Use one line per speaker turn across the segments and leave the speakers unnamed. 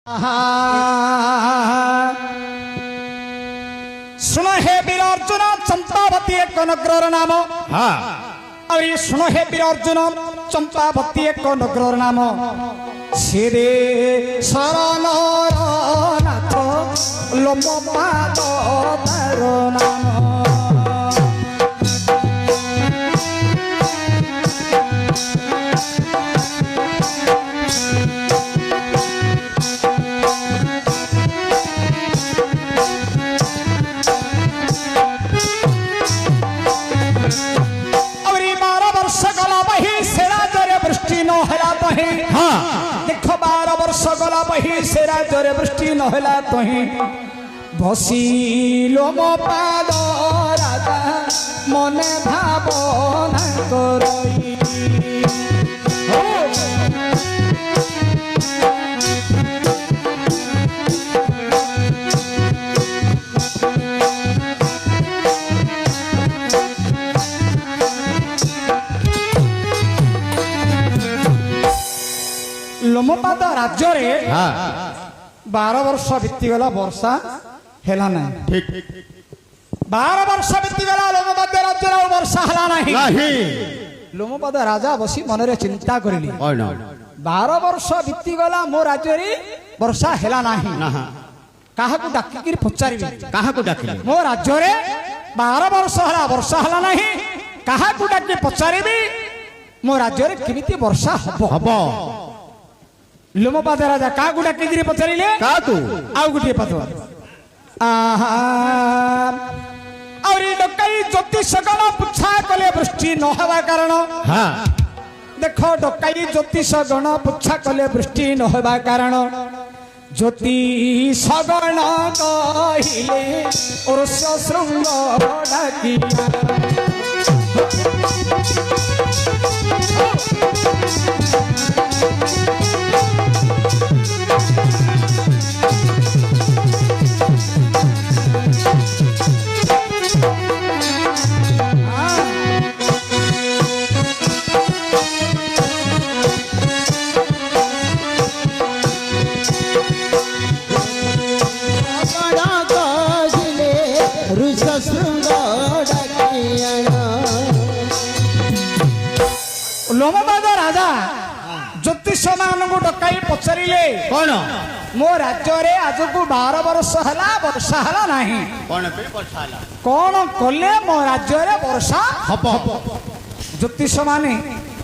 सुन हे वीर अर्जुन चंपावती एक नगर नाम।
हाँ
और ये सुनो हे वीर अर्जुन चंपावती एक नगर नाम। सिरे शरण नाथ लोमपाद तार नाम। देखो 12 वर्ष गला बही से राज्य वृष्टि नहला तही बसिलो मो पाद राजा मने भावना करई। लोमपाद राज्य रे 12 वर्ष बीतीगला वर्षा हेला नहीं।
ठीक
12 वर्ष बीतीगला लोमपाद राज्य रे वर्षा हेला नहीं। लोमपाद राजा बसी मन रे चिंता करली 12 वर्ष बीतीगला मो राज्य रे वर्षा हेला नहीं। काहा को डाकी कि पचारिबे
काहा को डाकिले
मो राज्य रे 12 वर्ष हेला वर्षा हेला नहीं। काहा को डाकी पचारिबे मो राज्य रे केमिति वर्षा हबो। लोमपाद राजा का गुडा केगिरी पचारिले
का तू
आउ गुटी पतो और डकाई ज्योतिष गण पुछा कले वृष्टि न हेबा कारण।
हाँ
देखो डकाई ज्योतिष गण पुछा कले वृष्टि न हेबा कारण। ज्योतिष गण कहिले ओरस शृंग डाकिया। लोमपाद राजा ज्योतिष मान को डकाई पचारिले
कौन
मो राज्य रे आज को 12 वर्ष हला वर्षा हला नहीं। कौन कले मो राज्य रे वर्षा
हबो।
ज्योतिष माने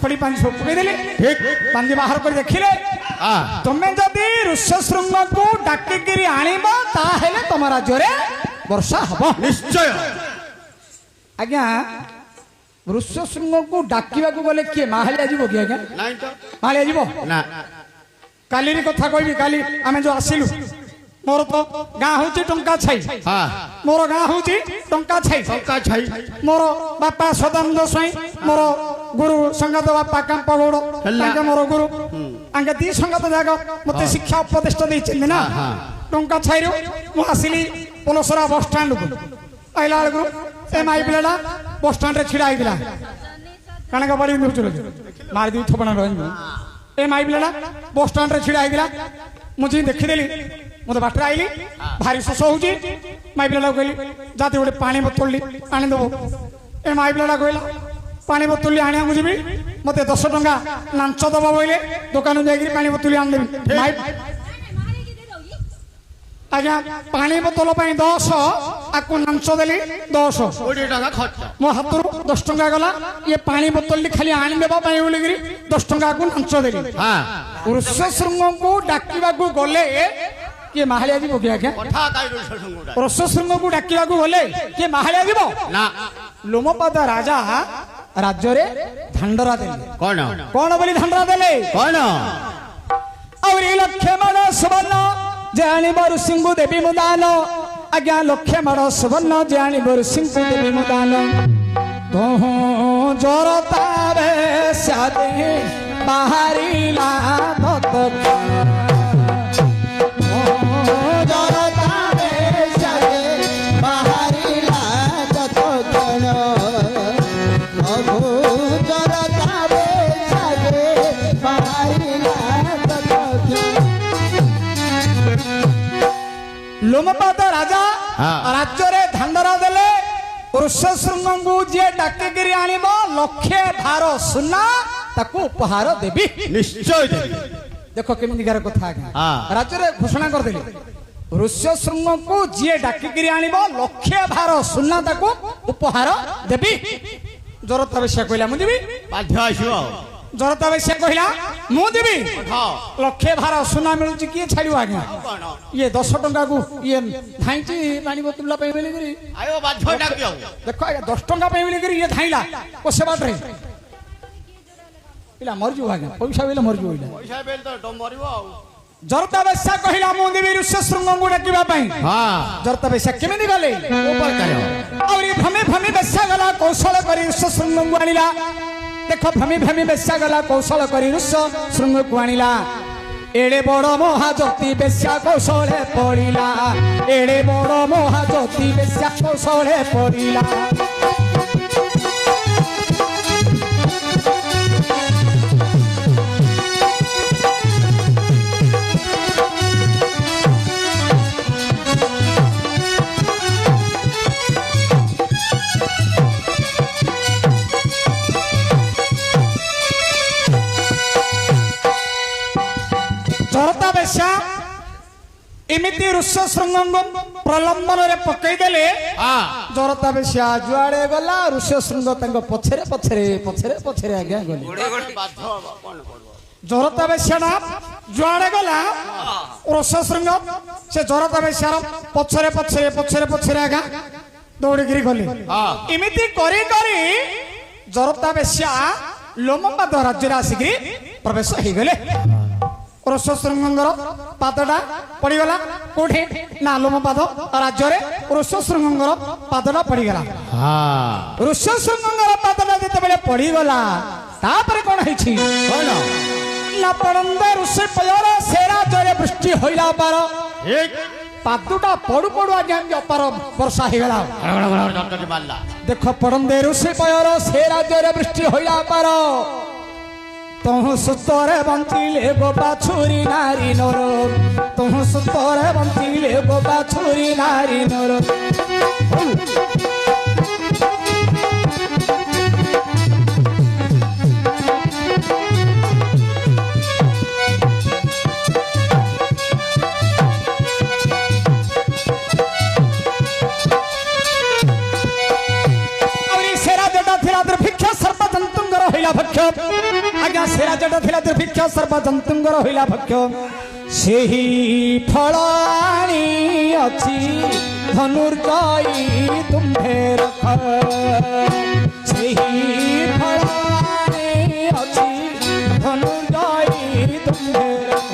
पड़ी पांच फुकई देले पांच बाहर कर देखिले तुमे जदि ऋष्यशृंग को डाकी गिरी आनिबो ताहेले तुम राज्य रे वर्षा हबो
निश्चय।
आज्ञा ऋष्यशृंग को डाकिबा को गले के माहालिया जीवो कि आज्ञा
नाही तो
माहालिया जीवो
ना।
काली री कथा कहबी काली आमे जो आसिलु मोर तो गाँ होची टंका छाई।
हाँ
मोर गाँ होची टंका छाई। मोर बापा सदानंद स्वाई मोर गुरु संगत बापा कांपा गौड़ तांके मोर गुरु आंके दी संगत जाग मते शिक्षा उपदेश दे छिन ना। टंका छाई रो मु आसिली पलसरा बस स्टैंड को आइला गुरु ए माई पिलाडा बस स्टैंड रे छिड़ा आइला काना का बड़ी चलो मार दी थपना रही ए माई पिलाडा बस स्टैंड रे छिड़ा आइला मुझे देखिदेली मत बाटर आईली भारी शोष होची माई पिलाडा कहली जाते गोटे पानी बोतल आनी देव। ए माई पिलाडा कहला पानी बोतल आनिया जीवी मत 10 टंका नांच दब बोले दुकान जाकि पानी बोतल आनदेवी। आज्ञा पानी बोतल 10 आपको नांच देली 10 मो हाथ 10 टंका गला। ये पानी बोतल खाली आनीदेवा बोल 10 टंका को नांच देली। ऋष्यशृंग को डाकिबा को गले किए माहालिया जीवो कि आज्ञा ऋष्यशृंग को डाकिबा को गले किए माहालिया जीवो ना। लोमपाद राजा राज्य रे धांडरा देले
कौन
कौन बोली धांडरा देले
कौन
और लक्ष्य मन सुवर्ण जानी बर सिंह देवी मुदान। आज्ञा लक्ष्य मन सुवर्ण जानी बर सिंह देवी मुदान। तो जरता रे सादे बाहरी ला भक्त लोमपाद राजा
हाँ।
राज्य रे धांडरा देले ऋष्यशृंग को जे डाकिगिरी आनिबो लक्षे भार सुना ताको उपहार देबी
निश्चय देबी
देखो केमिनिकार कथा आज्ञा
हाँ।
राज्य रे घोषणा कर देले ऋष्यशृंग को जे डाकिगिरी आनिबो लक्षे भार सुना ताको उपहार देबी जरता बेशा कहला मु देबी
बाध्य आसीबो
जरता बेशा कहला मु देबी
हां
लक्षे भार सुना मिलुची किए छाड़ियो आज्ञा ये 10 टंका को ये धाइची पानी बोतला पे मिली करी
आयो बाध्य डाकियो
देखो आज्ञा 10 टंका पे मिली करी ये धाइला कोसे बात रे इला मर जो आज्ञा पैसा बेले मर जो इला
पैसा बेल तो मरिबो
जरता बेशा कहला मु देबी ऋष्यशृंग को डाकिबा पई
हां
जरता बेशा केमिनि गले
ऊपर करो
और भमे भमे बेशा गला कौशल करी ऋष्यशृंग को आनिला देखो भमी भमी बेशा गला कौशल करी ऋष्यशृंग को आनिला एड़े बड़ महाज्योति बेशा कौशले पड़िला एड़े बड़ महाज्योति बेशा कौशले पड़िला जरता बेशा एमिति ऋष्यशृंग प्रलंबन रे पकई देले
हां
जरता बेशा जुआड़े गला ऋष्यशृंग तंग पछरे पछरे पछरे पछरे आगे गले
बाध्य कोन करबो
जरता बेशा ना जुआड़े गला ऋष्यशृंग से जरता बेशा पछरे पछरे पछरे पछरे आगा दौड़ी गिरी गले
हां
एमिति करी करी जरता बेशा लोमपाद राज्य आसिक प्रवेश हो गले ऋष्यशृंगर पादटा पड़गला कोठे ना लोमपाद राज्य ऋष्यशृंगर पादटा पड़गला
हां
ऋष्यशृंगर पादटा जिते पड़गला तापर कौन है
कोन
ना पड़ंदे ऋषि पयर से राज्य वृष्टि होइला पार
एक
पादुटा पड़ू पड़ू आज्ञा अपार वर्षा हो गला
डटटी मारला
देख पड़ंदे ऋषि पयर से राज्य वृष्टि होइला पार तुह सुतरे बंचिले गो बाछुरी नारी नर तुह सुतरे बंचिले गो बाछुरी नारी नर भक्ष आज्ञा से राजटा थिला दुर्भिक्ष सर्वजंतुंगर होइला भक्ष सेही फळाणी अछि धनुर्जयी तुम्भे रख सेही फळाणी अछि धनुर्जयी तुम्भे रख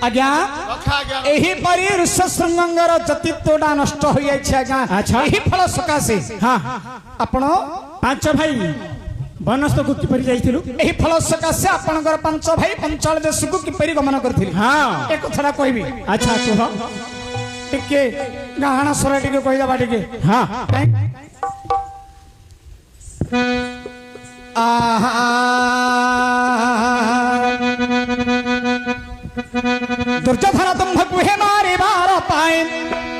आज्ञा एही परी ऋष्यशृंगर जतित्वटा नष्ट हो जाइछ आज्ञा अच्छा एही फल सकासे हां आपण पांच भाई बनस्थ को किपरि जाइथिलु एही फल सकासे आपनकर पांच भाई पंचाल देश को किपरि गमन करथिलि हां एक छडा कहबी अच्छा कह टिके गाहना सरा टिके कहि दबा टिके हां आहा दुर्योधन तुम भकुहे मारे बार पाए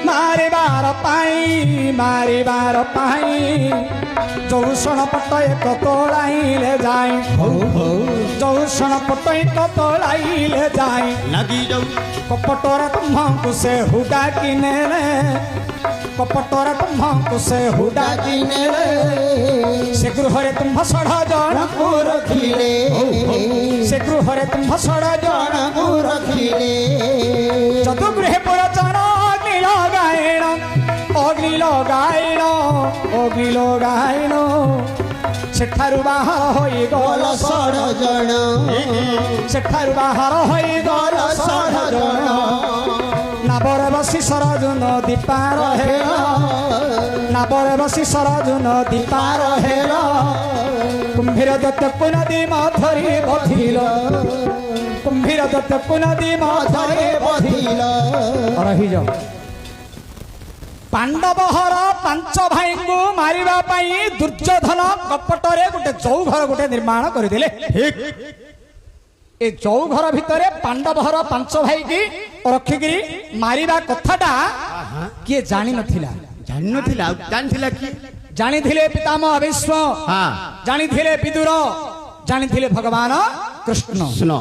मारे बार पाई मारे बार पाई जौषण पट एक तोड़ाइले जाए जौषण पट एक तोड़ाइले जाए
लगी जाऊ
कपटोरा तुम्हां से हुडा किने रे कपटोरा तुम्हां से हुडा किने रे से गृहरे तुम सड़ जण को रखिले से गृहरे तुम सड़ जण को रखिले जदु गृह पर चण अग्नि लगाइण अग्नि लगाइण अग्नि लगाइण सेठारु बाहर होई गल सड़ जण सेठारु बाहर होई गल सड़ जण नाबर বসি সরজু নদী পার হেল নাবরে বসি সরজু নদী পার হেল কুম্ভীর দত্তকু নদী মধরি বধিল কুম্ভীর দত্তকু নদী মধরি বধিল রহিଯାও পাণ্ডবহর ପାଞ୍ଚ ଭାଇଙ୍କୁ ମାରିବା ପାଇଁ ଦୁର୍ଯ୍ୟୋଧନ କପଟରେ ଗୋଟେ ଚୌଘର ଗୋଟେ ନିର୍ମାଣ କରିଦେଲେ ଏ ଚୌଘର ଭିତରେ ପାଣ୍ଡବହର ପାଞ୍ଚ ଭାଇକି ରଖିକିରି ମାରିବା କଥାଟା କିଏ ଜାଣିନଥିଲା
ଜାଣିନଥିଲା ଜାଣିଥିଲା କି
ଜାଣିଥିଲେ ପିତାମହ ଭୀଷ୍ମ ଜାଣିଥିଲେ ବିଦୁର ଜାଣିଥିଲେ ଭଗବାନ କୃଷ୍ଣ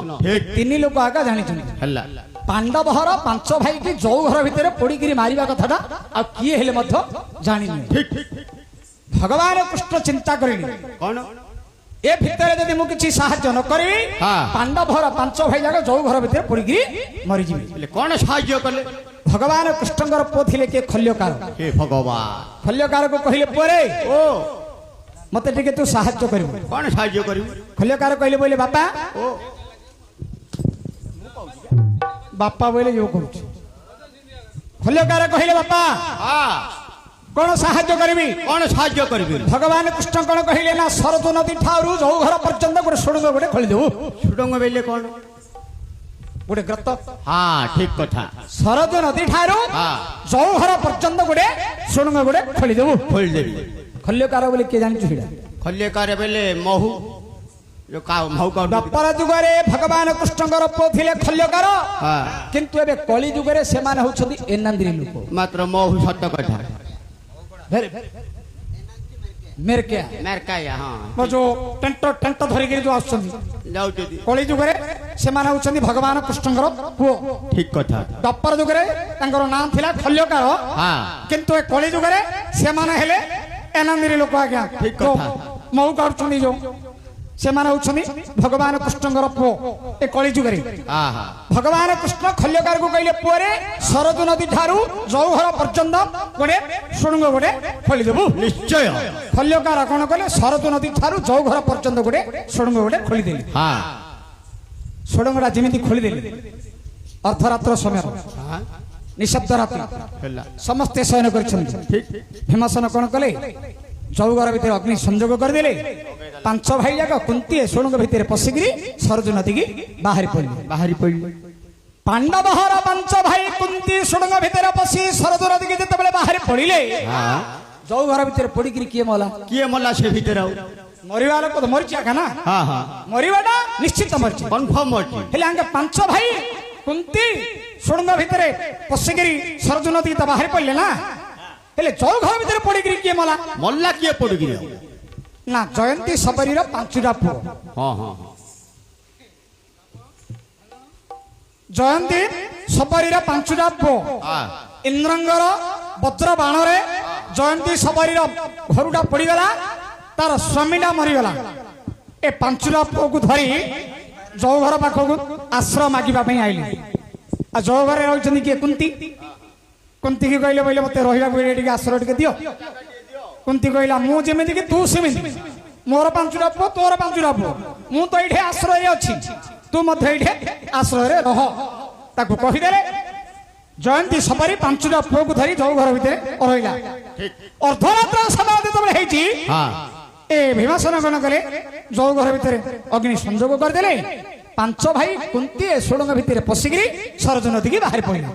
ତିନି ଲୋକ ଆଗ ଜାଣିଛନ୍ତି
ହେଲା
ପାଣ୍ଡବହର ପାଞ୍ଚ ଭାଇକି ଯୋଉ ଘର ଭିତରେ ପୋଡିକିରି ମାରିବା କଥାଟା ଆଉ କିଏ ହେଲେ ମଧ୍ୟ ଜାଣିନି ଭଗବାନ କୃଷ୍ଣ ଚିନ୍ତା କରିଲେ
କଣ
ଏ ଭିତରେ ଯଦି ମୁଁ କିଛି ସାହାଯ୍ୟ ନ କରିବି ପାଣ୍ଡବହର ପାଞ୍ଚ ଭାଇ ଯାକ ଯୋଉ ଘର ଭିତରେ ପୋଡିକିରି ମରିଯିବେ
କଣ ସାହାଯ୍ୟ କଲେ
ଭଗବାନ କୃଷ୍ଣଙ୍କର ପୁଅ ଥିଲେ କିଏ ଖଲ୍ୟକାର
ହେ ଭଗବାନ
ଖଲ୍ୟକାରକୁ କହିଲେ ପରେ
ଓ
ମତେ ଟିକେ ତୁ ସାହାଯ୍ୟ କରିବୁ
କଣ ସାହାଯ୍ୟ କରିବୁ
ଖଲ୍ୟକାର କହିଲେ ବୋଇଲେ ବାପା
ଓ
ବାପା ବୋଇଲେ ଯୋଉ କହୁଛି ଖଲ୍ୟକାର କହିଲେ ବାପା କଣ ସାହାଯ୍ୟ କରିବି
କଣ ସାହାଯ୍ୟ କରିବି
ଭଗବାନ କୃଷ୍ଣ କଣ କହିଲେ ନା ସରଜୁ ନଦୀ ଠାରୁ ଯୋଉ ଘର ପର୍ଯ୍ୟନ୍ତ ଗୋଟେ ସୁଡ଼ଙ୍ଗ ଗୋଟେ ଖୋଳିଦେବୁ
ସୁଡ଼ଙ୍ଗ ବେଲେ କଣ
ଗୋଟେ ଗ୍ରତ
ଠିକ କଥା
ସରଜୁ ନଦୀ ଠାରୁ ଯୋଉ ଘର ପର୍ଯ୍ୟନ୍ତ ଗୋଟେ ସୁଡ଼ଙ୍ଗ ଗୋଟେ ଖୋଳିଦେବୁ
ଖୋଳିଦେବି
ଖଲ୍ୟକାର ବୋଲି କିଏ ଜାଣିଛୁ ସେଇଟା
ଖଲ୍ୟକାର ବେଲେ ମହୁ
ଦ୍ୱାପର ଯୁଗରେ ଭଗବାନ କୃଷ୍ଣଙ୍କର ପୁଅ ଥିଲେ ଖଲ୍ୟକାର କିନ୍ତୁ ଏବେ କଳି ଯୁଗରେ ସେମାନେ ହଉଛନ୍ତି ଏନାନ୍ଦ୍ରୀ ଲୋକ
ମାତ୍ର ମହୁ ସତ କଥା
ଯୋଉ ଟେଣ୍ଟ ଧରିକିରି ଯୋଉ ଆସୁଛନ୍ତି କଳି ଯୁଗରେ ସେମାନେ ହଉଛନ୍ତି ଭଗବାନ କୃଷ୍ଣଙ୍କର ପୁଅ
ଠିକ କଥା
ଦ୍ୱାପର ଯୁଗରେ ତାଙ୍କର ନାଁ ଥିଲା ଖଲ୍ୟକାର କିନ୍ତୁ ଏ କଳି ଯୁଗରେ ସେମାନେ ହେଲେ ଏନାନ୍ଦ୍ରୀ ଲୋକ ଆଜ୍ଞା ମହୁ କାଢୁଛନ୍ତି ଯୋଉ ସେମାନେ ହଉଛନ୍ତି ଭଗବାନ କୃଷ୍ଣଙ୍କର ପୁଅ ଏ କଳି ଯୁଗରେ ଭଗବାନ କୃଷ୍ଣ ଖଲ୍ୟକାରକୁ କହିଲେ ପୁଅରେ ସରଜୁ ନଦୀ ଠାରୁ ଯୋଉ ଘର ପର୍ଯ୍ୟନ୍ତ ଗୋଟେ ସୁଡ଼ଙ୍ଗ ଗୋଟେ ଖୋଳିଦେବୁ
ନିଶ୍ଚୟ
ଖଲ୍ୟକାର କଣ କଲେ ସରଜୁ ନଦୀ ଠାରୁ ଯୋଉ ଘର ପର୍ଯ୍ୟନ୍ତ ଗୋଟେ ସୁଡ଼ଙ୍ଗ ଗୋଟେ ଖୋଳିଦେଲେ ସୁଡ଼ଙ୍ଗଟା ଯେମିତି ଖୋଳିଦେଲେ ଅର୍ଦ୍ଧରାତ୍ର ସମୟ ନିଶବ୍ଦ ରାତ୍ରି ସମସ୍ତେ ଶୟନ କରିଛନ୍ତି ଭୀମସେନ କଣ କଲେ ଯୋଉ ଘର ଭିତରେ ଅଗ୍ନି ସଂଯୋଗ କରିଦେଲେ ପାଞ୍ଚ ଭାଇ ଯାକ କୁନ୍ତି ସୁଡ଼ଙ୍ଗ ଭିତରେ ପଶିକିରି ସରଜୁ ନଦୀକି ବାହାରି ପଡ଼ିଲେ ପାଣ୍ଡବହର ପାଞ୍ଚ ଭାଇ କୁନ୍ତି ସୁଡ଼ଙ୍ଗ ଭିତରେ ପଶି ସରଜୁ ନଦୀକି ଯେତେବେଳେ ବାହାରି ପଡ଼ିଲେ ଯୋଉ ଘର ଭିତରେ ପଡ଼ିକିରି କିଏ
ମଲା ସେ ଭିତରେ ଆଉ
ମରିବା ଲୋକ ତ ମରିଛି ଆକା ନା ମରିବାଟା ନିଶ୍ଚିତ ମରିଛି
କନଫର୍ମ ଅଛି
ହେଲେ ଆଙ୍କେ ପାଞ୍ଚ ଭାଇ କୁନ୍ତି ସୁଡ଼ଙ୍ଗ ଭିତରେ ପଶିକିରି ସରଜୁ ନଦୀକି ତ ବାହାରି ପଡ଼ିଲେ ନା ହେଲେ ଯୋଉ ଘର ଭିତରେ ପଡ଼ିକିରି କିଏ
ମଲା କିଏ ପଡ଼ିକିରି
ନା ଜୟନ୍ତୀ ସବରୀର ପାଞ୍ଚଟା ପୁଅ ଜୟନ୍ତୀ ସବରୀର ପାଞ୍ଚଟା ପୁଅ ଇନ୍ଦ୍ରଙ୍କର ବଜ୍ର ବାଣରେ ଜୟନ୍ତୀ ସବରୀର ଘରୁଟା ପଡ଼ିଗଲା ତାର ସ୍ୱାମୀଟା ମରିଗଲା ଏ ପାଞ୍ଚଟା ପୁଅକୁ ଧରି ଯୋଉ ଘର ପାଖକୁ ଆଶ୍ରୟ ମାଗିବା ପାଇଁ ଆଇଲେ ଆଉ ଯୋଉ ଘରେ ରହିଛନ୍ତି କିଏ କୁନ୍ତିକି କହିଲେ ବୋଇଲେ ମତେ ରହିବାକୁ ଟିକେ ଆଶ୍ରୟ ଟିକେ ଦିଅ କୁନ୍ତି କହିଲା ମୁଁ ଯେମିତି କି ତୁ ସେମିତି ମୋର ପାଞ୍ଚଟା ପୁଅ ତୋର ପାଞ୍ଚଟା ପୁଅ ମୁଁ ତ ଏଇଠି ଆଶ୍ରୟରେ ଅଛି ତୁ ମଧ୍ୟ ଏଇଠି ଆଶ୍ରୟରେ ରହ ତାକୁ କହିଦେଲେ ଜୟନ୍ତୀ ସବାରୀ ପାଞ୍ଚଟା ପୁଅକୁ ଧରି ଯୋଉ ଘର ଭିତରେ ରହିଲା ଅର୍ଦ୍ଧରାତ୍ର ସମୟ ଯେତେବେଳେ ହେଇଛି ଏ ଭୀମସେନ କଣ କଲେ ଯୋଉ ଘର ଭିତରେ ଅଗ୍ନି ସଂଯୋଗ କରିଦେଲେ ପାଞ୍ଚ ଭାଇ କୁନ୍ତି ସୁଡ଼ଙ୍ଗ ଭିତରେ ପଶିକିରି ସରଜୁ ନଦୀକି ବାହାରି ପଡ଼ିଲେ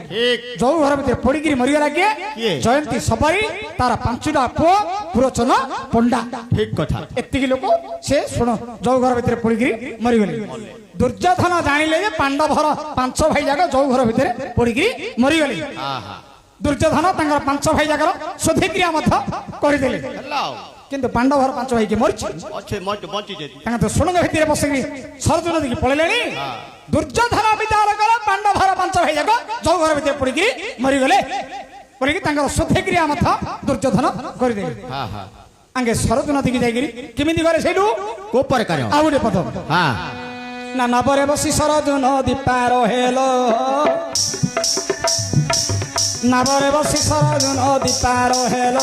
ଯୋଉ ଘର ଭିତରେ ପଡ଼ିକିରି ମରିଗଲା କିଏ ଜୟନ୍ତୀ ସବାରୀ ତାର ପାଞ୍ଚଟା ପୁଅ ପୁରୋଚନ ପଣ୍ଡା
ଠିକ କଥା
ଏତିକି ଲୋକ ସେ ଯୋଉ ଘର ଭିତରେ ପଡ଼ିକିରି ମରିଗଲେ ଦୁର୍ଯ୍ୟୋଧନ ଜାଣିଲେ ଯେ ପାଣ୍ଡବର ପାଞ୍ଚ ଭାଇ ଯାକ ଯୋଉ ଘର ଭିତରେ ପଡ଼ିକିରି ମରିଗଲେ ଦୁର୍ଯ୍ୟୋଧନ ତାଙ୍କର ପାଞ୍ଚ ଭାଇ ଯାକର ଶୋଧିକ୍ରିୟା ମଧ୍ୟ କରିଦେଲେ କିନ୍ତୁ ପାଣ୍ଡବର ପାଞ୍ଚ ଭାଇ କିଏ ମରିଛି ତାଙ୍କ ତ ସୁଡ଼ଙ୍ଗ ଭିତରେ ବସିକି ସରଜୁ ନଦୀକି ପଳେଇଲେଣି ଦୁର୍ଯ୍ୟୋଧନ ବିଚାର କର ପାଣ୍ଡବର ପାଞ୍ଚ ଭାଇ ଯାକ ଯୋଉ ଘର ଭିତରେ ପଡ଼ିକିରି ମରିଗଲେ କରିକି ତାଙ୍କର ଶୋଧିକ୍ରିୟା ମଧ୍ୟ ଦୁର୍ଯ୍ୟୋଧନ କରିଦେଲେ ଆଙ୍ଗେ ସରଜୁ ନଦୀକି ଯାଇକିରି କେମିତି ଗଲେ ସେଇଠୁ ଆଉ ଗୋଟେ ପଦ ନା ନବରେ ବସି ସରଜୁ ନଦୀ ପାର ହେଲ ନବରେ ବସି ସରଜୁ ନଦୀ ପାର ହେଲ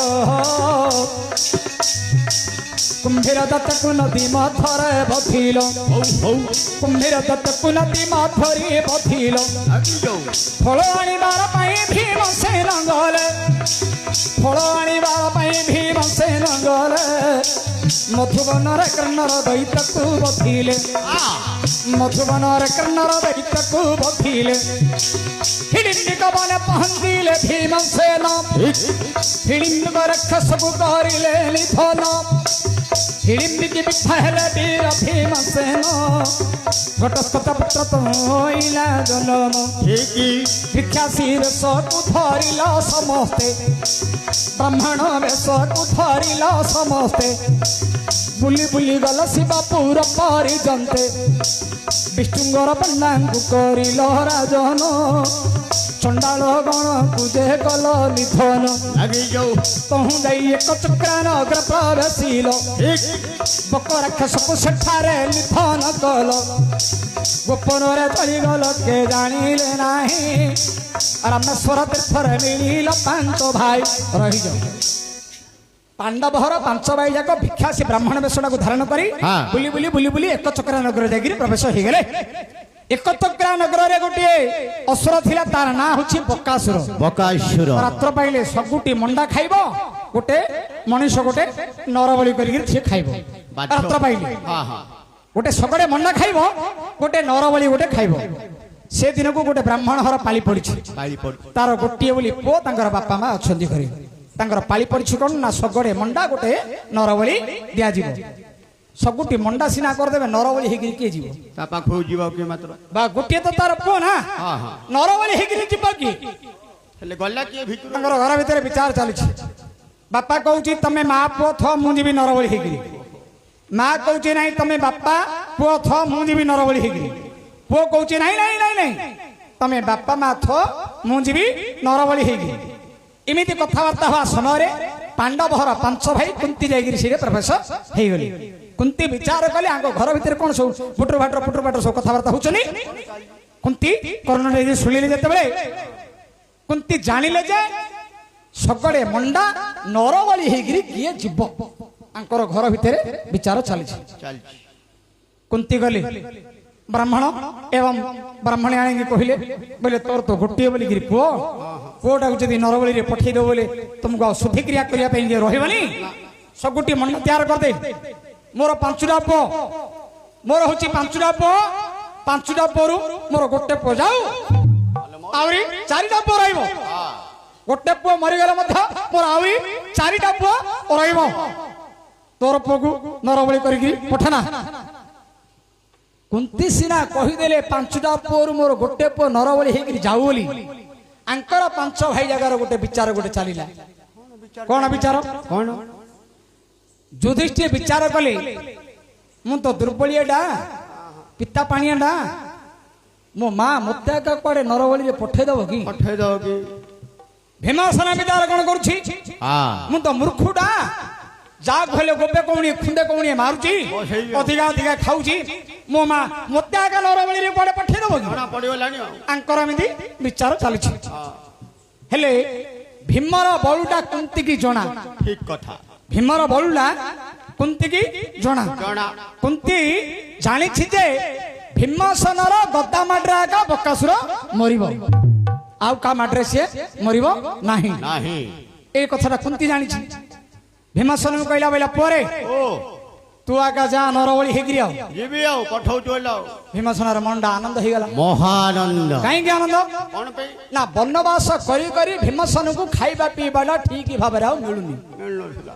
କୁମ୍ଭୀର ଦତ୍ତକୁ ନଦୀ ମଧ୍ୟରେ ବଧିଲ
ହଉ ହଉ
କୁମ୍ଭୀର ଦତ୍ତକୁ ନଦୀ ମଧ୍ୟରେ ବଧିଲ
ଆଗି ଯାଉ
ଫଳ ଆଣିବାର ପାଇଁ ଭୀମସେନ ଗଲେ ଫଳ ଆଣିବାର ପାଇଁ ଭୀମସେନ ଗଲେ ମଧୁବନରେ କର୍ଣ୍ଣର ଦୈତ୍ୟକୁ ବଧିଲେ ମଧୁବନରେ କର୍ଣ୍ଣର ଦୈତ୍ୟକୁ ବଧିଲେ ହିଡ଼ିମ୍ବିକ ବନେ ପହଞ୍ଚିଲେ ଭୀମସେନ ହିଡ଼ିମ୍ବିକ ରାକ୍ଷସକୁ କରିଲେ ନିଧନ ହିଡ଼ିମ୍ବିକି ବିଦ୍ଧା ହେଲେ ବୀର ଭୀମସେନ ଘଟସ୍କଚ ପୁତ୍ର ତୋଇଲା ଜନମ ଭିକ୍ଷାସୀ ବେଶକୁ ଧରିଲ ସମସ୍ତେ ବ୍ରାହ୍ମଣ ବେଶକୁ ଧରିଲ ସମସ୍ତେ ବୁଲି ବୁଲି ଗଲ ଶିବପୁର ପରିଜନ୍ତେ ବିଷ୍ଣୁଙ୍କର ପଣ୍ଡାଙ୍କୁ କରିଲ ରାଜନ ଚଣ୍ଡାଳ ଗଣକୁ ଯେ କଲ ନିଧନ
ଆଗି ଯାଉ
ତହୁଁ ଯାଇ ଏକ ଚକ୍ରାନଗର ପ୍ରବେଶିଲ ବକ ରାକ୍ଷସକୁ ସେଠାରେ ନିଧନ କଲ ଗୋପନରେ ଚଳିଗଲ କେ ଜାଣିଲେ ନାହିଁ ରାମେଶ୍ୱର ତୀର୍ଥରେ ମିଳିଲ ପାଞ୍ଚ ଭାଇ ରହିଯାଉ ପାଣ୍ଡବହର ପାଞ୍ଚ ଭାଇ ଯାକ ଭିକ୍ଷାସୀ ବ୍ରାହ୍ମଣ ବେଶଟାକୁ ଧାରଣ କରି ବୁଲି ବୁଲି ବୁଲି ବୁଲି ଏକ ଚକ୍ରା ନଗର ଯାଇକିରି ପ୍ରବେଶ ହେଇଗଲେ ଏକ ଚକ୍ରା ନଗରରେ ଗୋଟିଏ ଅସୁର ଥିଲା ତାର ନାଁ ହଉଛି ବକାସୁର
ବକାସୁର
ରାତ୍ର ପାଇଲେ ସବୁଟି ମଣ୍ଡା ଖାଇବ ଗୋଟେ ମଣିଷ ଗୋଟେ ନରବଳି କରିକି ସିଏ ଖାଇବ ରାତ୍ର ପାଇଲେ ଗୋଟେ ସଗଡେ ମଣ୍ଡା ଖାଇବ ଗୋଟେ ନରବଳି ଗୋଟେ ଖାଇବ ସେ ଦିନକୁ ଗୋଟେ ବ୍ରାହ୍ମଣ ଘର ପାଳି ପଡିଛି ତାର ଗୋଟିଏ ବୋଲି ପୁଅ ତାଙ୍କର ବାପା ମା ଅଛନ୍ତି ଘରେ ତାଙ୍କର ପାଳି ପଡିଛି କଣ ନା ସଗଡେ ମଣ୍ଡା ଗୋଟେ ନରବଳି ଦିଆଯିବ ସବୁଟି ମଣ୍ଡା ସିନା କରିଦେବେ ନରବଳି ହେଇକିରି କିଏ ଯିବ
ତା ପାଖକୁ ଯିବ କିଏ ମାତ୍ର
ବା ଗୋଟିଏ ତ ତାର ପୁଅ ନା ନରବଳି ହେଇକିରି ଯିବ କି
ହେଲେ ଗଲା କିଏ ଭିତରୁ
ତାଙ୍କର ଘର ଭିତରେ ବିଚାର ଚାଲିଛି ବାପା କହୁଛି ତମେ ମା ପୁଅ ଥ ମୁଁ ଯିବି ନରବଳି ହେଇକିରି ମା କହୁଛି ନାଇଁ ତମେ ବାପା ପୁଅ ଥ ମୁଁ ଯିବି ନରବଳି ହେଇକିରି ପୁଅ କହୁଛି ନାଇଁ ନାଇଁ ନାଇଁ ନାଇଁ ତମେ ବାପା ମା ଥ ମୁଁ ଯିବି ନରବଳି ହେଇକିରି ଏମିତି କଥାବାର୍ତ୍ତା ହବା ସମୟରେ ପାଣ୍ଡବହର ପାଞ୍ଚ ଭାଇ କୁନ୍ତି ଯାଇକିରି ସେଠି ପ୍ରବେଶ ହେଇଗଲେ କୁନ୍ତି ବିଚାର କଲେ ଆଙ୍କ ଘର ଭିତରେ କଣ ସବୁ ଫୁଟର ଭାଟର ସବୁ କଥାବାର୍ତ୍ତା ହଉଛନ୍ତି କୁନ୍ତି କର୍ଣ୍ଣ ଶୁଣିଲେ ଯେତେବେଳେ କୁନ୍ତି ଜାଣିଲେ ଯେ ସଗଡେ ମଣ୍ଡା ନରବଳି ହେଇକିରି କିଏ ଯିବ ଆଙ୍କର ଘର ଭିତରେ ବିଚାର ଚାଲିଛି କୁନ୍ତି ଗଲେ ବ୍ରାହ୍ମଣ ଏବଂ ବ୍ରାହ୍ମଣୀ ଆଣିକି କହିଲେ ବୋଲେ ତୋର ତ ଗୋଟିଏ ବୋଲିକିରି ପୁଅଟାକୁ ଯଦି ନରବଳିରେ ପଠେଇ ଦେବ ବୋଲେ ତୁମକୁ ଆଉ ଶୁଦ୍ଧି କ୍ରିୟା କରିବା ପାଇଁ ରହିବନି ସବୁଟି ମଣ୍ଡା ତିଆର କରିଦେ ମୋର ପାଞ୍ଚଟା ପୁଅ ମୋର ହଉଛି ପାଞ୍ଚଟା ପୁଅରୁ ମୋର ଗୋଟେ ପୁଅ ଯାଉ ଆହୁରି ଚାରିଟା ପୁଅ ରହିବ ଗୋଟେ ପୁଅ ମରିଗଲେ ମଧ୍ୟ ମୋର ଆହୁରି ଚାରିଟା ପୁଅ ରହିବ ତୋର ପୁଅକୁ ନରବଳି କରିକି ପଠାନା କୁନ୍ତି ସିନା କହିଦେଲେ ପାଞ୍ଚଟା ପୁଅରୁ ମୋର ଗୋଟେ ପୁଅ ନରବଳି ହେଇକିରି ଯାଉ ବୋଲି ଆଙ୍କର ପାଞ୍ଚ ଭାଇ ଜାଗାର ଗୋଟେ ବିଚାର ଗୋଟେ ଚାଲିଲା କଣ ବିଚାର
କଣ
ଯୁଧିଷ୍ଠିର ବିଚାର କଲେ ମୁଁ ତ ଦୁର୍ବଳିଆଟା ପିତା ପାଣିଆଟା ମୋ ମା ମତେ ଏକା କୁଆଡେ ନରବଳିରେ ପଠେଇଦବ କି ଭୀମସେନ ବିଚାର କଣ କରୁଛି ମୁଁ ତ ମୂର୍ଖଟା ଯାହା କହିଲେ ଗୋପେ କୌଣି ଖୁଣ୍ଡେ କୌଣି ମାରୁଛି ଅଧିକା ଖାଉଛି ମୋ ମା ମତେ ଆଗ ନରବଳିରେ କୁଆଡେ ପଠେଇଦବ କି ଆଙ୍କର ଏମିତି ବିଚାର ଚାଲିଛି ହେଲେ ଭୀମର ବଳୁଟା କୁନ୍ତିକି ଜଣା
ଠିକ କଥା
ଭୀମର ବଳୁଟା କୁନ୍ତିକି ଜଣା କୁନ୍ତି ଜାଣିଛି ଯେ ଭୀମସେନର ଗଦା ମାଡରେ ଆଗ ବକାସୁର ମରିବ ଆଉ କା ମାଡରେ ସିଏ ମରିବ ନାହିଁ এই কথাটা কুন্তি জানিছি ভীমসেন কইলা বইলা পরে তু আগে যা নরবলি হেগিরি আও
ଯିବି ଆଉ ପଠଉଛୁ ହେଲେ ଆଉ
ভীমসেনর মনটা আনন্দ হইগলা
ମହାନନ୍ଦ
কাହିଁକି ଆନନ୍ଦ
କଣ ପାଇଁ
ନା ବନବାସ କରି କରି ଭୀମସେନକୁ ଖାଇବା ପିଇବାଟା ଠିକ ଭାବରେ ଆଉ ମିଳୁନି
ମିଳୁନଥିଲା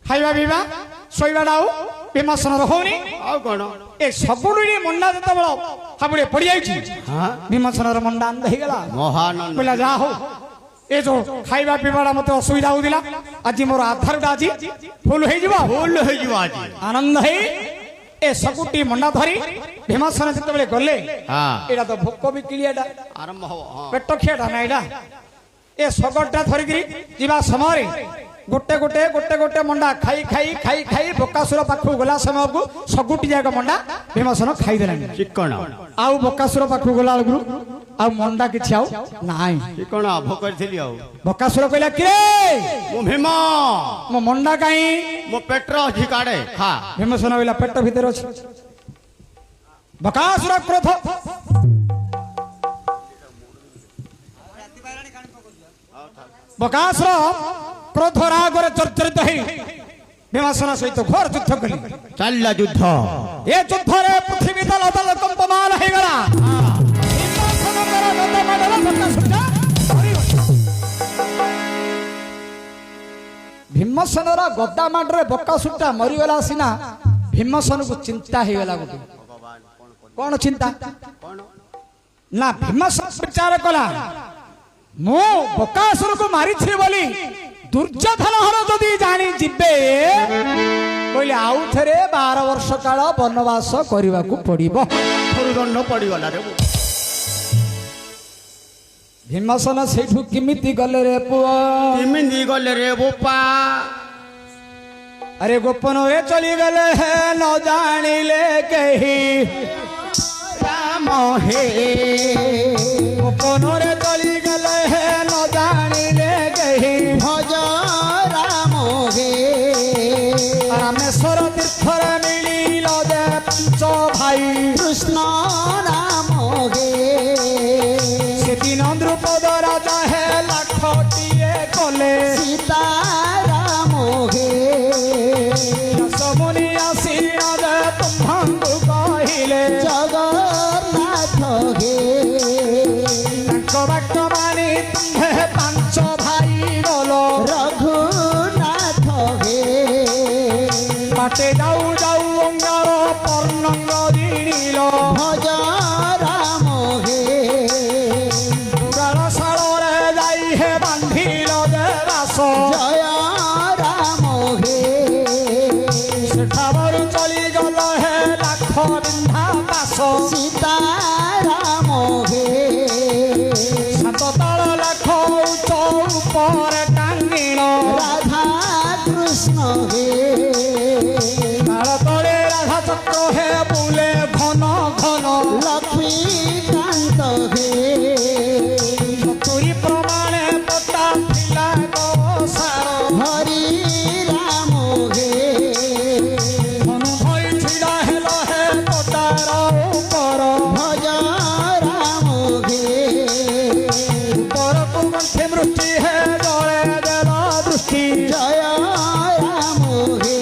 ଖାଇବା ପିଇବା ଶୋଇବାଟା ଆଉ ଭୀମସେନର ହଉନି
ଆଉ କଣ
ଏ ସବୁଠି ମଣ୍ଡା ଯେତେବେଳେ ହାବୁଡେ ପଡିଯାଇଛି ଭୀମସେନର ମଣ୍ଡା ଆନନ୍ଦ ହେଇଗଲା
ମହାନନ୍ଦ
ବୋଇଲା ଯାହା ହଉ ଏ ଯୋଉ ଖାଇବା ପିଇବାଟା ମତେ ଅସୁବିଧା ହଉଥିଲା ଆଜି ମୋର ଆଧାରଟା ଆଜି ଫୁଲ ହେଇଯିବ
ଆଜି
ଆନନ୍ଦ ହେଇ ଏ ସବୁଟି ମଣ୍ଡା ଧରି ଭୀମସେନ ଯେତେବେଳେ ଗଲେ ଏଇଟା ତ ଭୋକ ବିକିଳିଆଟା
ଆରମ୍ଭ ହବ
ପେଟ ଖିଆଟା ନା ଏଇଟା ଏ ଶଗଡ଼ଟା ଧରିକିରି ଯିବା ସମୟରେ गोटे गोटे गोटे गोटे मंडा खाई खाई खाई खाई बकासुर पाखु गला समय को सगुटी जाक मंडा भीमसेन खाईदेलानी
चिकण
आउ बकासुर पाखु गला बेलू आउ मंडा किछि आउ नाई
चिकण आभ करथिली आउ
बकासुर कहला कि रे
मो भीम
मो मंडा काई
मो पेटर अछि काडे खा
भीमसेन कहला पेट भीतर अछि बकासुर क्रोध बकासुर क्रोध राग रे जर्जरित हेई भीमसेन सहित घोर युद्ध कली
चलला युद्ध
ए युद्ध रे पृथ्वी तल तल कंपमान हे गला भीमसेन कर गदा माडला बकासुर भीमसेन रा गदा माडरे बकासुरटा मरिगला सिना भीमसेन को चिंता हे गला गोटे कौन चिंता ना भीमसेन विचार कला मो बकासुर को मारी छी बोली दुर्योधन हर जदि जानी जिबे कहले आउ थरे 12 वर्ष काल वनवास करबा को पड़िबो
दंड पड़ीगला रे
भीमसेन सेठू किमिति गले रे पुआ
किमिति गले रे बोपा
अरे गोपन रे चली गले है न जानिले कही
राम हे
गोपन रे चली गले है न जानिले कही
भज राम हे
रामेश्वर तीर्थर मिलिल जे पंच भाई
कृष्ण राम हे
से दिन द्रुपद राजा है लाखटिए कले
सीता राम हे
मुनि आसीन जे तुम्हांगु कहिले
जगन्नाथ हे
बाक्य मानी तुम्हें पांच भाई गलो
रघुनाथ हे
बाटे जाऊ जाऊ अंगार पर्णंग दिनिल
भज राम हे
गाड़शाल रे जाई हे बांधिल जे बास
जय राम हे
सेठावर चली गल हे लाख बिंधा पास
सीता राम हे
सात ताल लाख उच्च ऊपर टांगिल
राधा कृष्ण हे
ताल तले राधा चक्र हे बुले घन घन
लक्ष्मीकांत हे
चतुरी प्रमाणे पटा थिला गसार
हरि राम हे
मनु धई छिड़ा हेल हे पटार ऊपर
भज राम हे
ऊपर को गंठे वृष्टि हे जले देला दृष्टि
जय राम हे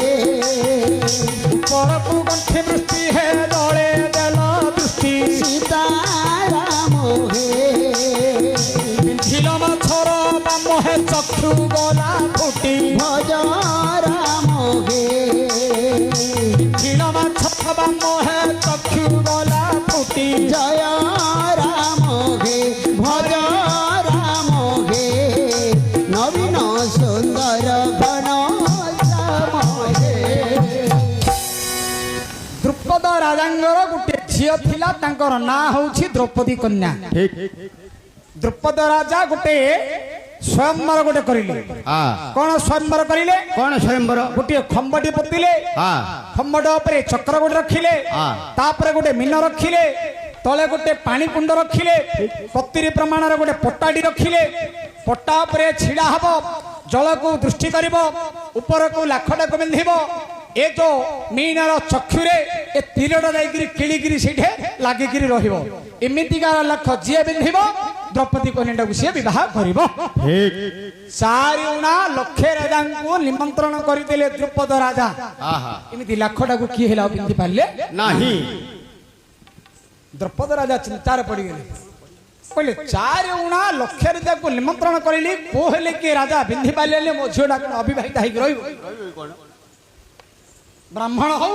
ऊपर को गंठे वृष्टि हे जले देला दृष्टि
सीता राम हे
पिंधिल माछर बाम हे चक्षु गला फुटी
भज राम हे
पिंधिल माछ बाम हे चक्षु गला फुटी
जय राम हे भज राम हे नवीन सुंदर घन श्याम हे
द्रुपद राजांगर गोटे झियो थिला तांकर ना होउछि द्रौपदी कन्या द्रुपद राजा गोटे स्वयंवर गोटे करिले कोन स्वयंवर करिले
कौन स्वयंवर
गोटे खंबटी पतिले खंबट उपरे चक्र गोटे रखिले तापरे गोटे मीन रखिले तले गोटे पानी कुंड रखिले पत्तिरी प्रमाण गोटे पट्टाटी रखिले पट्टा उपरे छिड़ा हब जल को दृष्टि करिवो ऊपर को लाखटा को बिंधिबो ए जो मीनर चक्षुरे ए तीरटा जाइकिरी किलिकिरी सेठे लागिकिरी रहिबो एमितिकार लाख जिए बिंधिबो द्रौपदी कन्याटाକୁ ସିଏ ବିବାହ କରିବ ଚାରି ଉଣା ଲକ୍ଷେ ରାଜାଙ୍କୁ ନିମନ୍ତ୍ରଣ କରିଦେଲେ ଦ୍ରୁପଦ ରାଜା ଏମିତି ଲାଖଟାକୁ କିଏ ହେଲା ପିନ୍ଧି ପାରିଲେ
ନାହିଁ
ଦ୍ରୌପଦ ରାଜା ଚିନ୍ତାରେ ପଡ଼ିଗଲେ କହିଲେ ଚାରି ଉଣା ଲକ୍ଷେ ରାଜାକୁ ନିମନ୍ତ୍ରଣ କରିଲି କୋ ହେଲେ କିଏ ରାଜା ପିନ୍ଧି ପାରିଲେ ମୋ ଝିଅଟା କଣ ଅବିବାହିତା ହେଇକି ରହିବ ବ୍ରାହ୍ମଣ ହଉ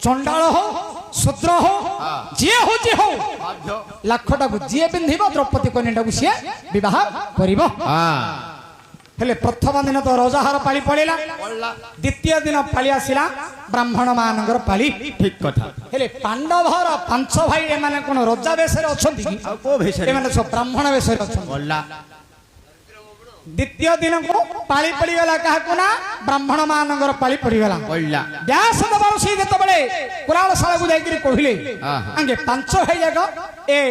ଚଣ୍ଡାଳ ହଉ ଶୂଦ୍ର ହଉ ଯିଏ ହଉଛି ହଉ ଲାଖଟାକୁ ଯିଏ ପିନ୍ଧିବ ଦ୍ରୌପଦୀ କନ୍ୟାଟାକୁ ସିଏ ବିବାହ କରିବ हेले प्रथम दिन तो रजाहार पाली पड़ेला द्वितीय दिन पाली आसिला ब्राह्मण मानकर पाली
ठीक कथा
हेले पांडवर पांच भाई ए माने कोन रजा बेसरे अछंती कि
आ को भेसरे
ए माने सब ब्राह्मण बेसरे अछंती द्वितीय दिन को पाली पड़गला क्या ब्राह्मण मानकर पाली पड़गला
पड़ला
व्यास दबार सी जिते कुराशाला को जाकर कहले आगे 5 भाई जाक ए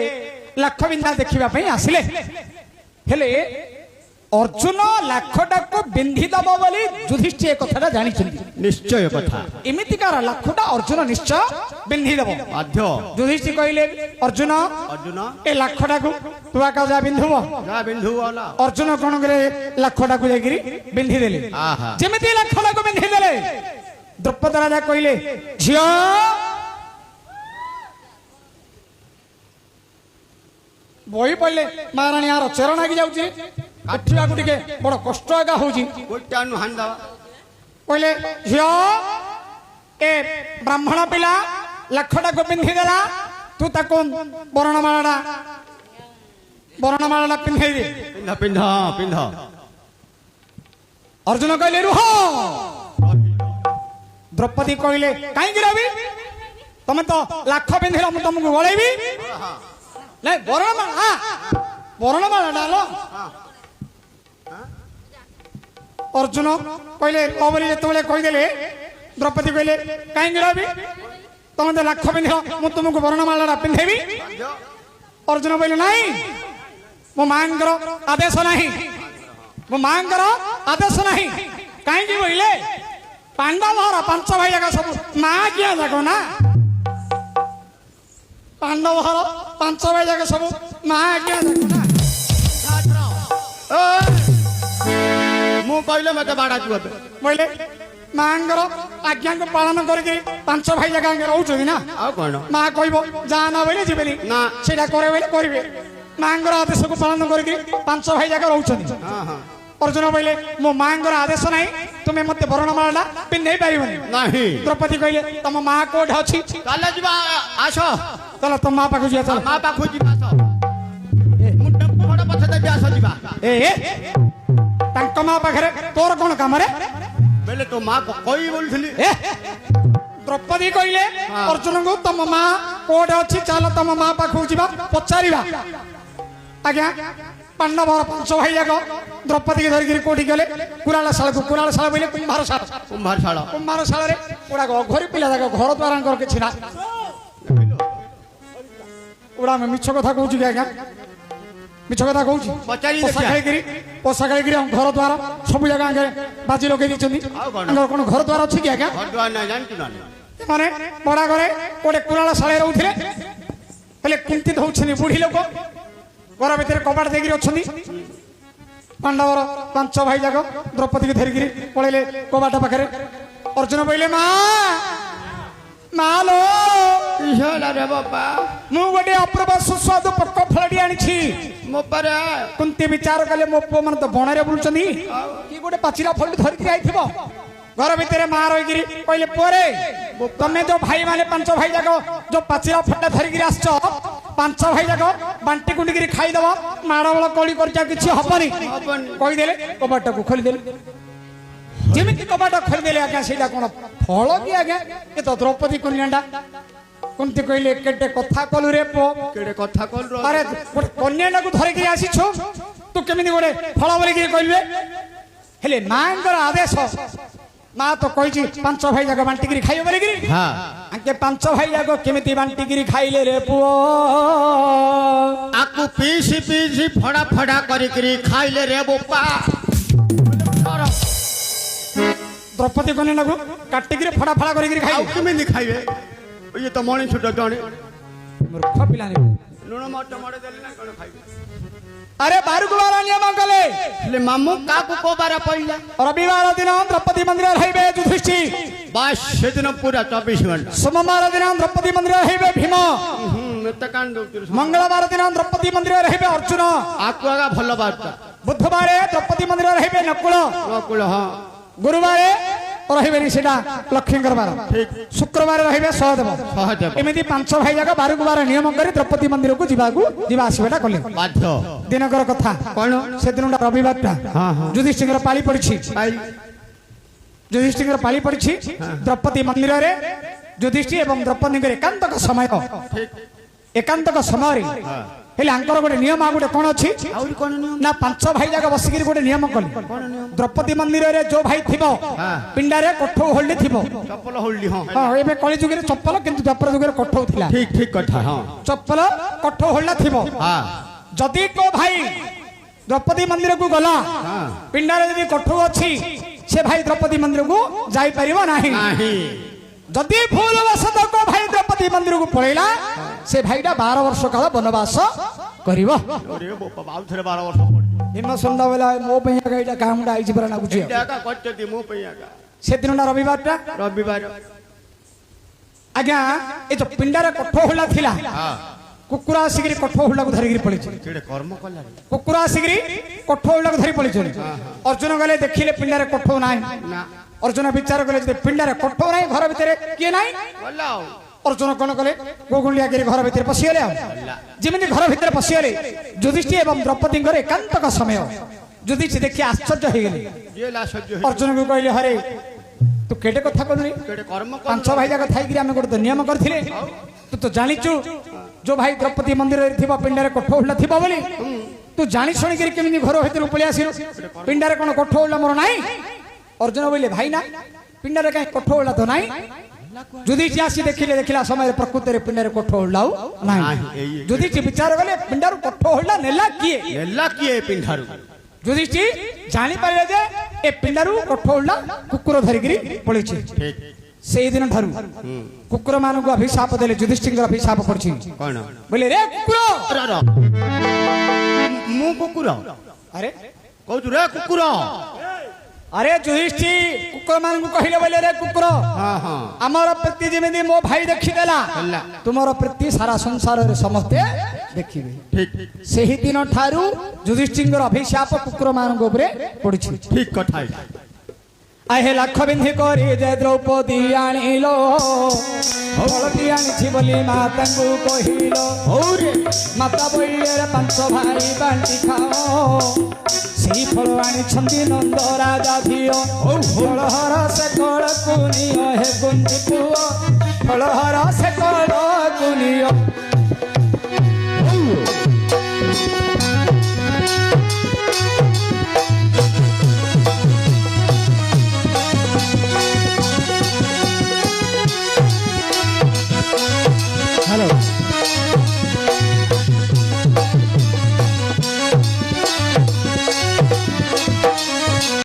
लाखबिंधा देखा आसिले हेले अर्जुन लाखटा को बिंधी दब बोली युधिष्ठिर कथा जानी
निश्चय कथा
एमितिकार लाखटा अर्जुन निश्चय बिंधी दब
बाध्य
युधिष्ठिर कहले अर्जुन
अर्जुन
ए लाखटा को तू आका जा बिंधुब
जा बिंधु वाला
अर्जुन कौन करे लाखटा को जाकर बिंधी देले
आहा
जेमिति लाखटा को बिंधी देले द्रौपदी राजा कहले झियो बही पड़े महाराणी यार चरण आगे जाऊँगी काटिया को टिके बड़ कष्ट आगा होउची
कोटानु हांदा
कहले झियो ए ब्राह्मण पिला लाखटा को पिंधि देला तू ताको वर्णमाला पिंधि दे
पिंधा पिंधा पिंधा
अर्जुन कहले रुह द्रौपदी कहले कहीं रवि तुम तो लाख पिंधिल मु तुमको गलेबी नहीं वर्णमाला डाल अर्जुन कहले बोली जो कहीदे द्रौपदी कहले कहीं रवि तुम तो लाख पिंधिल मु तुमको वर्णमाला पिंधेबी अर्जुन कहले नहीं मो मां आदेश नहीं मो मां आदेश नहीं कहीं कहले पांडव घर 5 भाई जाक सब माँ किया जाक ना पांडव घर 5 भाई जाक सब माँ किया जाक ना
मु कहले मते बाड़ा जुबे
बोले मांगर आज्ञा को पालन करके 5 भाई जाक रोचुनी ना
आ कोन
माँ कहब जा ना बोले जीवेनी
ना
सेटा करे बोले करेंगे मांगर आदेश को पालन करके 5 भाई जाक रोचुनी
हां हां
अर्जुन कहले मो मां आदेश नहीं तुम्हें मत वर्णमाला पिंधे पारिबनी
नहीं
द्रौपदी कहले तुम माँ कोठ अच्छी
चल जीवा आसो
चलो तुम माँ पाखु जा चलो
मां पाखु जीवा आसो मु टेम्पो खड़ा पछे देबी आसो जीवा
ए तांक माँ पाखरे तोर कौन काम रे
बेले तो मां को कोई बोलथली
ए द्रौपदी कहले अर्जुन को तुम माँ कोठ अच्छी चलो तुम माँ पाखु जीवा पचारिबा आज्ञा पांडव 5 भाई जाक द्रौपदी के धरिक कोठी गले कुराशाला बोले कुंभारशाला रे उड़ा घरी पिला जाक घर द्वारा करके छिना उड़ा में मिछ कथा कहूँ कि आज्ञा मिछ कथा कहूँ पोषा खाई घर द्वार सब जगह आगे बाजी लगे कौन घर द्वार अच्छी कि आज्ञा माने बड़ा घरे गोटे कुराशाला रोते हेले कुंती होनी बुढ़ी लोक घर भितर कबाट देकर अच्छा पांडवर 5 भाई जाक द्रौपदी को धरिकी पलैले कबाट पाखे अर्जुन कहले माँ लो
रे बाबा
मु गोटे अपूर्व सुस्वादु पक्क फलटी आनी
मो पारे
कुंती विचार कले मो पुओ मन तो बणरे बुलुचंदी कि गोटे पाचिला फल धरिकी आइथिबो घर भितर माँ रही कहले पुअरे तमें जो भाई माने 5 भाई जाक जो पाचिला फल धरिकी आसछ 5 भाई जाक बांटी कुंडी खाईदेव माड़बल कली कर किसी हबनी कहीदेले कबाट को खोलीदे जमी कबाट खोलीदे आज्ञा से कौन फल कि आज्ञा ये तो द्रौपदी कन्या कुंती कहले केटे कथा कलु रे पो
केटे कथा कल
अरे कन्या को धरिकी आसीछु तू केमिति गोटे फल बोलिक कहले हेले मांकर आदेश माँ तो कही 5 भाई जाक बांटिकी खाइब बोलिक आगे 5 भाई जाक केमिति बांटिकी खाइले रे पुओ
आकु पीसी पीसी फड़ा फड़ा करी खाइले रे बोपा
द्रौपदी कन्या को काटिक फड़ा फड़ा करी खाइले
केमिति खाइबे ये तो मणि छुट जणे
मूर्ख पिला
लुण मट मडे देले ना कोन खाइबे
अरे बारक बार नियम कले
मामू काकू को बारा पड़ला
रविवार दिन द्रौपदी मंदिर रहिबे युधिष्ठिर
बस से दिन पूरा 24 घंटा
सोमवार दिन द्रौपदी मंदिर रहिबे भीम
मत कान दो
मंगलवार दिन द्रौपदी मंदिर रहिबे अर्जुन
आकु आगा भल बात
बुधवार द्रौपदी मंदिर रहिबे नकुल
नकुल हां
गुरुवार रहिबेनी सेटा लक्ष्मीकर बार शुक्रवार रहिबे सहदेव एमिति 5 भाई जाक बारक बार नियम करी द्रौपदी मंदिर को जीवा आसबाटा कले
बाध्य
दिनकर कथा
कौन
से दिन रविवार युधिष्ठिर पाली पड़ी युधिष्ठिर पाली पड़ी द्रौपदी मंदिर रे युधिष्ठिर एवं द्रौपदी एकांतक समय ହେଲେ ଆଙ୍କର ଗୋଟେ ନିୟମ ଆଉ ଗୋଟେ କ'ଣ ଅଛି
ଆହୁରି କଣ ନିୟମ
ନା 5 ଭାଇ ଯାକ ବସିକିରି ଗୋଟେ ନିୟମ କଲେ
କଣ ନିୟମ
ଦ୍ରୌପଦୀ ମନ୍ଦିରରେ ଯୋଉ ଭାଇ ଥିବ ପିଣ୍ଡାରେ କଠଉ ହୋଲ୍ଡି ଥିବ
ଚପଲ ହୋଲ୍ଡି ହଁ
ହଁ ଏବେ କଳି ଯୁଗରେ ଚପଲ କିନ୍ତୁ ଦ୍ୱାପର ଯୁଗରେ କଠଉ ଥିଲା
ଠିକ ଠିକ କଥା ହଁ
ଚପଲ କଠଉ ହୋଲ୍ଡା ଥିବ
ହଁ
ଯଦି କୋ ଭାଇ ଦ୍ରୌପଦୀ ମନ୍ଦିରକୁ ଗଲା
ହଁ
ପିଣ୍ଡାରେ ଯଦି କଠଉ ଅଛି ସେ ଭାଇ ଦ୍ରୌପଦୀ ମନ୍ଦିରକୁ ଯାଇପାରିବ ନାହିଁ
ନାହିଁ
ଯଦି ଭୁଲ ବଶତଃ କୋ ଭାଇ ଦ୍ରୌପଦୀ ମନ୍ଦିରକୁ ପଳେଇଲା ସେ ଭାଇଟା 12 ବର୍ଷ କାଳ ବନବାସ କରିବ
ଓରେ ବାପା ଆଉ ଥରେ 12 ବର୍ଷ ପଡି
ଦିନ ସନ୍ଧ୍ୟା ବେলা ମୋ ପାଇଁ ଆକା ଏଇଟା କାମଟା ଆଇଛି ପରା ଲାଗୁଛି
ଏଇଟା ଏକା କରିଚନ୍ତି ମୋ ପାଇଁ ଏକା
ସେଦିନଟା ରବିବାରଟା
ରବିବାର
ଆଜ୍ଞା ଏ ଯୋଉ ପିଣ୍ଡାରେ କଠଉ ହୋଲା ଥିଲା
ହଁ
କୁକୁର ଆସିକିରି କଠଉ ହୋଲାକୁ ଧରିକିରି ପଳେଇଛି
ସେଟେ କର୍ମ କଲା
କୁକୁର ଆସିକିରି କଠଉ ହୋଲାକୁ ଧରି ପଳେଇଛନ୍ତି ଅର୍ଜୁନ ଗଲେ ଦେଖିଲେ ପିଣ୍ଡାରେ କଠଉ ନାହିଁ
ନା
ଅର୍ଜୁନ ବିଚାର କଲେ ଯଦି ପିଣ୍ଡାରେ କଠଉ ନାହିଁ ଘର ଭିତରେ କିଏ ନାହିଁ
ଗଲା ଆଉ
ଅର୍ଜୁନ କଣ କଲେ ଗୋଗୁଣ୍ଡିଆକିରି ଘର ଭିତରେ ପଶିଗଲେ ଆଉ ଯେମିତି ଘର ଭିତରେ ପଶିଗଲେ ଯୁଧିଷ୍ଠିର ଏବଂ ଦ୍ରୌପଦୀଙ୍କର ଏକାନ୍ତକ ସମୟ ଯୁଧିଷ୍ଠିର ଦେଖି ଆଶ୍ଚର୍ଯ୍ୟ ହେଇଗଲେ
ଯିଏ ଲାସଜ୍ୟ
ଅର୍ଜୁନକୁ କହିଲେ ହରେ ତୁ କେଟେ କଥା କଲୁନି
କେଟେ କର୍ମ
5 ଭାଇ ଯାକ ଥାଇକିରି ଆମେ ଗୋଟେ ନିୟମ କରିଥିଲେ ତୁ ତ ଜାଣିଛୁ ଯୋଉ ଭାଇ ଦ୍ରୌପଦୀ ମନ୍ଦିରରେ ଥିବ ପିଣ୍ଡାରେ କଠଉ ହୋଲା ଥିବ ବୋଲି ତୁ ଜାଣି ଶୁଣିକିରି କେମିତି ଘର ଭିତରକୁ ପଳେଇ ଆସିଲୁ ପିଣ୍ଡାରେ କଣ କଠଉ ହୋଲା ମୋର ନାହିଁ ଅର୍ଜୁନ କହିଲେ ଭାଇ ନା ପିଣ୍ଡାରେ କାହିଁ କଠଉ ହୋଲା ତ ନାହିଁ ଯୁଧିଷ୍ଠିର ଆସି ଦେଖିଲା ସମୟରେ ପ୍ରକୃତରେ ପିଣ୍ଡାରେ କଠଉ ହୋଲା ନାହିଁ ଯୁଧିଷ୍ଠିର ବିଚାର କଲେ ପିଣ୍ଡାରୁ କଠଉ ହୋଲା ନେଲା କିଏ
ନେଲା କିଏ ପିନ୍ଧାରୁ
ଯୁଧିଷ୍ଠିର ଜାଣିପାରିଲେ ଯେ ଏ ପିଣ୍ଡାରୁ କଠଉ ହୋଲା କୁକୁର ଧରିକିରି ପଳେଇଛି
ଠିକ
ସେଇଦିନ ଠାରୁ କୁକୁର ମାନଙ୍କୁ ଅଭିଶାପ ଦେଲେ ଯୁଧିଷ୍ଠିରଙ୍କର ଅଭିଶାପ ପଡିଛି
କଣ
ବୋଲେ ରେ କୁକୁର
ମୁଁ କୁକୁର
ଆରେ
କହୁଛୁ ରେ କୁକୁର
ଆରେ ଯୁଧିଷ୍ଠିର କୁକୁର ମାନଙ୍କୁ କହିଲେ ବୋଲେ ରେ କୁକୁର
ହଁ ହଁ
ଆମର ପ୍ରୀତି ଯେମିତି ମୋ ଭାଇ ଦେଖିଦେଲା
ହେଲା
ତୁମର ପ୍ରୀତି ସାରା ସଂସାରରେ ସମସ୍ତେ ଦେଖିବେ
ଠିକ
ସେହି ଦିନ ଠାରୁ ଯୁଧିଷ୍ଠିରଙ୍କର ଅଭିଶାପ କୁକୁର ମାନଙ୍କ ଉପରେ ପଡିଛି
ଠିକ କଥା ଏଇଟା
আহে লাখ বিন্ধি করি যে দ্রৌপদী আনিল হলদি আনিছি বলি মাতাঙ্কু কহিল মাতা বইয়ের 5 ভাই বান্টি খাও সেই ফল আনিছন্তি নন্দ রাজা ধিও ফলহর সে কল কুনিয় হে কুন্তি পুয় ফলহর সে কল কুনিয়